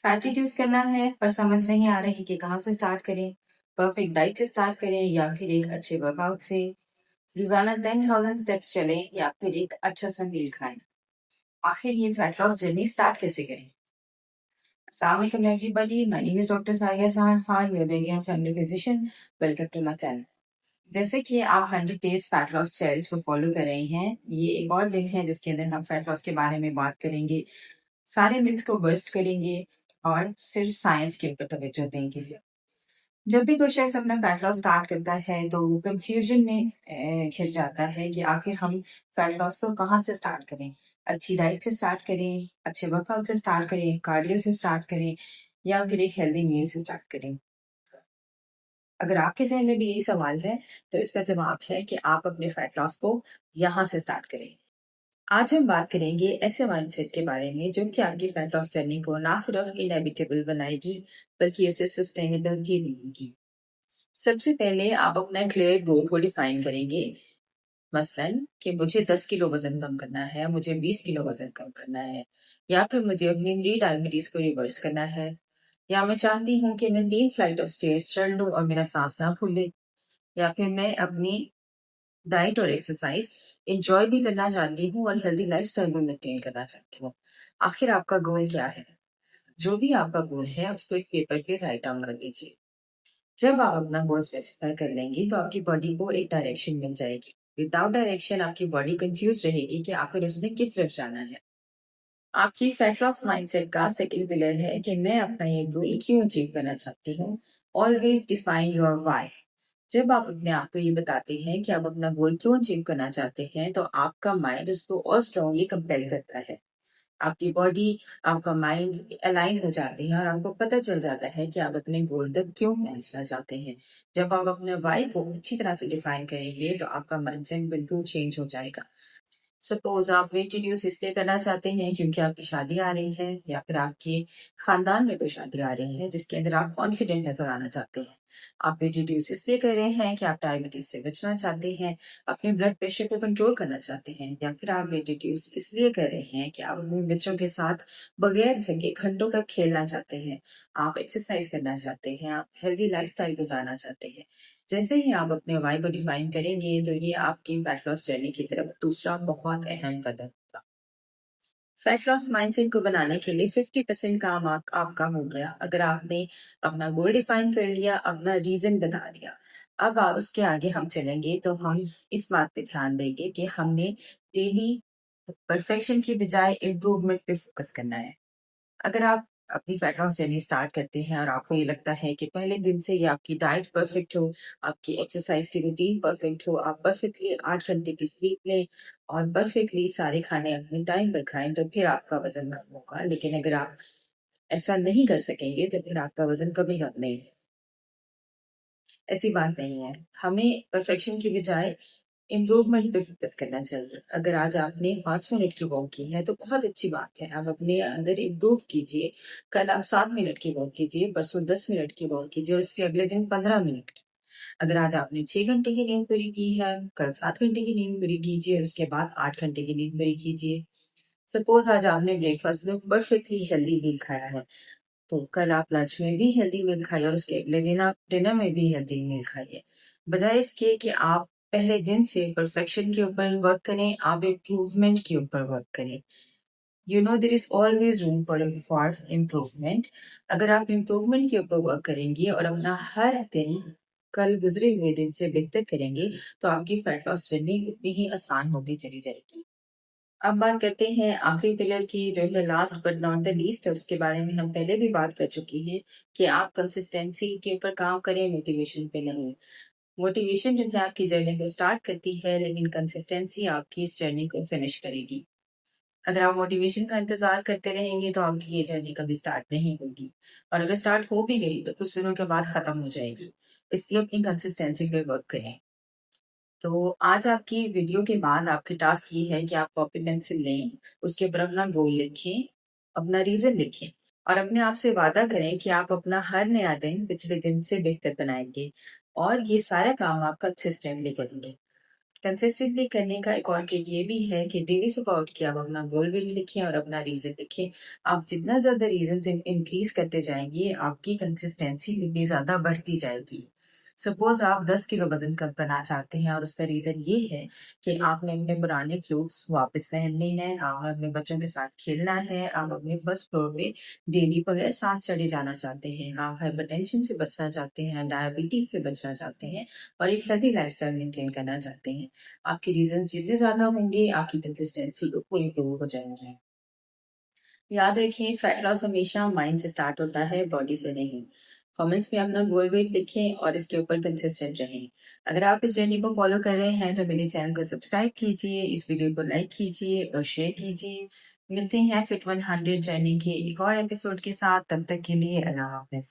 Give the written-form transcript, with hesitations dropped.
Fat reduce करना है पर समझ नहीं आ रही कि कहाँ से स्टार्ट करें। परफेक्ट डाइट से स्टार्ट करें या फिर एक अच्छे वर्कआउट से। रोजाना 10,000 स्टेप्स चलें या फिर एक अच्छा सा मील खाएं। आखिर ये फैट लॉस जर्नी स्टार्ट कैसे करें? अस्सलाम वालेकुम everybody, my name is doctor Sariya Sahar Khan, your very family physician. Welcome to my channel. जैसे कि आप 100 डेज फैट लॉस चैलेंज को फॉलो कर रहे हैं, ये एक और दिन है जिसके अंदर हम फैट लॉस के बारे में बात करेंगे, सारे मिथ्स को बर्स्ट करेंगे और सिर्फ साइंस के ऊपर तवज्जो देंगे। जब भी कोई शख्स अपना फैट लॉस स्टार्ट करता है तो वो कंफ्यूजन में घिर जाता है कि आखिर हम फैट लॉस को कहाँ से स्टार्ट करें। अच्छी डाइट से स्टार्ट करें, अच्छे वर्कआउट से स्टार्ट करें, कार्डियो से स्टार्ट करें या फिर एक हेल्दी मील से स्टार्ट करें। अगर आपके जहन में भी यही सवाल है तो इसका जवाब है कि आप अपने फैट लॉस को यहाँ से स्टार्ट करें। आज हम बात करेंगे ऐसे माइंडसेट के बारे में जो कि आपकी फैट लॉस जर्नी को ना सिर्फ इनएविटेबल बनाएगी बल्कि उसे सस्टेनेबल भी बनाएगी। सबसे पहले आप अपना क्लियर गोल को डिफाइन करेंगे। मसलन कि मुझे 10 किलो वजन कम करना है, मुझे 20 किलो वजन कम करना है, या फिर मुझे अपनी प्री डायबिटीज को रिवर्स करना है, या मैं चाहती हूँ कि मैं 3 फ्लाइट ऑफ स्टेयर्स चढ़ लूँ और मेरा सांस ना फूले, या फिर मैं अपनी डाइट और एक्सरसाइज इंजॉय भी करना चाहती हूँ और हेल्दी लाइफस्टाइल भी मेंटेन करना चाहती हूँ। आखिर आपका गोल क्या है? जो भी आपका गोल है उसको एक पेपर पे राइट डाउन कर लीजिए। जब आप अपना गोल स्पेसिफाई कर लेंगे तो आपकी बॉडी को एक डायरेक्शन मिल जाएगी। विदाउट डायरेक्शन आपकी बॉडी कंफ्यूज रहेगी कि आखिर उसने किस तरफ जाना है। आपकी फैट लॉस माइंडसेट का सेकंड पिलर है कि मैं अपना ये गोल क्यों अचीव करना चाहती हूँ। Always define your why. जब आप अपने आप को ये बताते हैं कि आप अपना गोल क्यों अचीव करना चाहते हैं तो आपका माइंड उसको और स्ट्रांगली कंपेल करता है। आपकी बॉडी, आपका माइंड अलाइन हो जाते हैं और आपको पता चल जाता है कि आप अपने गोल तक क्यों पहुंचना चाहते हैं। जब आप अपने वाई को अच्छी तरह से डिफाइन करेंगे तो आपका माइंडसेट बिल्कुल चेंज हो जाएगा। सपोज आप वेट रिड्यूस इसलिए करना चाहते हैं क्योंकि आपकी शादी आ रही है या फिर आपके खानदान में कोई शादी आ रही है जिसके अंदर आप कॉन्फिडेंट नजर आना चाहते हैं। आप वेट रिड्यूस इसलिए कर रहे हैं कि आप डायबिटीज से बचना चाहते हैं, अपने ब्लड प्रेशर को कंट्रोल करना चाहते हैं, या फिर आप वेट रिड्यूस इसलिए कर रहे हैं कि आप अपने बच्चों के साथ बगैर थके घंटों तक खेलना चाहते हैं, आप एक्सरसाइज करना चाहते हैं, आप हेल्दी लाइफस्टाइल गुजारना चाहते हैं। जैसे ही आप अपने वाई को डिफाइन करेंगे तो ये आपकी फैट लॉस जर्नी की तरफ दूसरा बहुत अहम कदम होगा। फैट लॉस माइंडसेट को बनाने के लिए 50% काम आपका हो गया। अगर आपने अपना गोल डिफाइन कर लिया, अपना रीजन बता दिया, अब उसके आगे हम चलेंगे तो हम इस बात पे ध्यान देंगे कि हमने डेली परफेक्शन की बजाय इम्प्रूवमेंट पे फोकस करना है। अगर आप अपनी फैट लॉस जर्नी स्टार्ट करते हैं और आपको ये लगता है कि पहले दिन से ही आपकी डाइट परफेक्ट हो, आपकी एक्सरसाइज की रूटीन परफेक्ट हो, आप परफेक्टली 8 घंटे की स्लीप लें और परफेक्टली सारे खाने अपने टाइम पर खाएं, तो फिर आपका वजन कम होगा। लेकिन अगर आप ऐसा नहीं कर सकेंगे तो फिर आपका वजन कभी कम नहीं। ऐसी बात नहीं है। हमें परफेक्शन की बजाय इम्प्रूवमेंट पे फोकस करना चाहिए। अगर आज आपने 5 मिनट की वॉक की है तो बहुत अच्छी बात है, आप अपने अंदर इम्प्रूव कीजिए। कल आप 7 मिनट की वॉक कीजिए, परसों 10 मिनट की वॉक कीजिए और उसके अगले दिन 15 मिनट की। अगर आज आपने 6 घंटे की नींद पूरी की है, कल 7 घंटे की नींद पूरी कीजिए और उसके बाद 8 घंटे की नींद पूरी कीजिए। सपोज आज आपने ब्रेकफास्ट में परफेक्टली हेल्दी मील खाया है तो कल आप लंच में भी हेल्दी मील खाइए और उसके अगले दिन आप डिनर में भी हेल्दी मील खाइए। बजाय इसके कि आप पहले दिन से परफेक्शन के ऊपर वर्क करें, आप इम्प्रूवमेंट के ऊपर वर्क करें। You know there is always room for improvement. अगर आप इम्प्रूवमेंट के ऊपर वर्क करेंगे और अपना हर दिन कल गुजरे हुए दिन से बेहतर करेंगे तो आपकी फैट लॉस जर्नी उतनी ही आसान होती चली जाएगी। अब बात करते हैं आखिरी पिलर की, जो है last but not the least, और उसके बारे में हम पहले भी बात कर चुकी हैं कि आप कंसिस्टेंसी के ऊपर काम करें, मोटिवेशन पे नहीं। मोटिवेशन जो है आपकी जर्नी को स्टार्ट करती है लेकिन कंसिस्टेंसी आपकी इस जर्नी को फिनिश करेगी। अगर आप मोटिवेशन का इंतजार करते रहेंगे तो आपकी ये जर्नी कभी स्टार्ट नहीं होगी, और अगर स्टार्ट हो भी गई तो कुछ दिनों के बाद खत्म हो जाएगी। इसलिए अपनी कंसिस्टेंसी पे वर्क करें। तो आज आपकी वीडियो के बाद आपके टास्क ये है कि आप कॉपी पेंसिल लें, उसके ऊपर अपना गोल लिखें, अपना रीजन लिखें और अपने आप से वादा करें कि आप अपना हर नया दिन पिछले दिन से बेहतर बनाएंगे और ये सारा काम आप कंसिस्टेंटली करेंगे। कंसिस्टेंटली करने का एक और ट्रिक ये भी है कि डेली सुबह उठ के आप अपना गोल भी लिखें और अपना रीजन लिखें। आप जितना ज्यादा रीजन इंक्रीज करते जाएंगे आपकी कंसिस्टेंसी उतनी ज्यादा बढ़ती जाएगी। सपोज आप 10 किलो वजन कम करना चाहते हैं और उसका रीजन ये है कि आपने अपने पुराने क्लोथ्स वापस पहनने हैं, आपने अपने बच्चों के साथ खेलना है, आप अपने फर्स्ट फ्लोर पे डेली बगैर सांस चढ़े जाना चाहते हैं, आप हाइपरटेंशन से बचना चाहते हैं, डायबिटीज से बचना चाहते हैं और एक हेल्दी लाइफस्टाइल मेंटेन करना चाहते हैं। आपके रीजन जितने ज्यादा होंगे आपकी कंसिस्टेंसी को इम्प्रूव हो जाएंगे। याद रखें, फैट लॉस हमेशा माइंड से स्टार्ट होता है, बॉडी से नहीं। कमेंट्स में अपना गोल वेट लिखें और इसके ऊपर कंसिस्टेंट रहें। अगर आप इस जर्नी को फॉलो कर रहे हैं तो मेरे चैनल को सब्सक्राइब कीजिए, इस वीडियो को लाइक कीजिए और शेयर कीजिए। मिलते हैं फिट 100 जर्नी के एक और एपिसोड के साथ। तब तक के लिए अल्लाह हाफिज।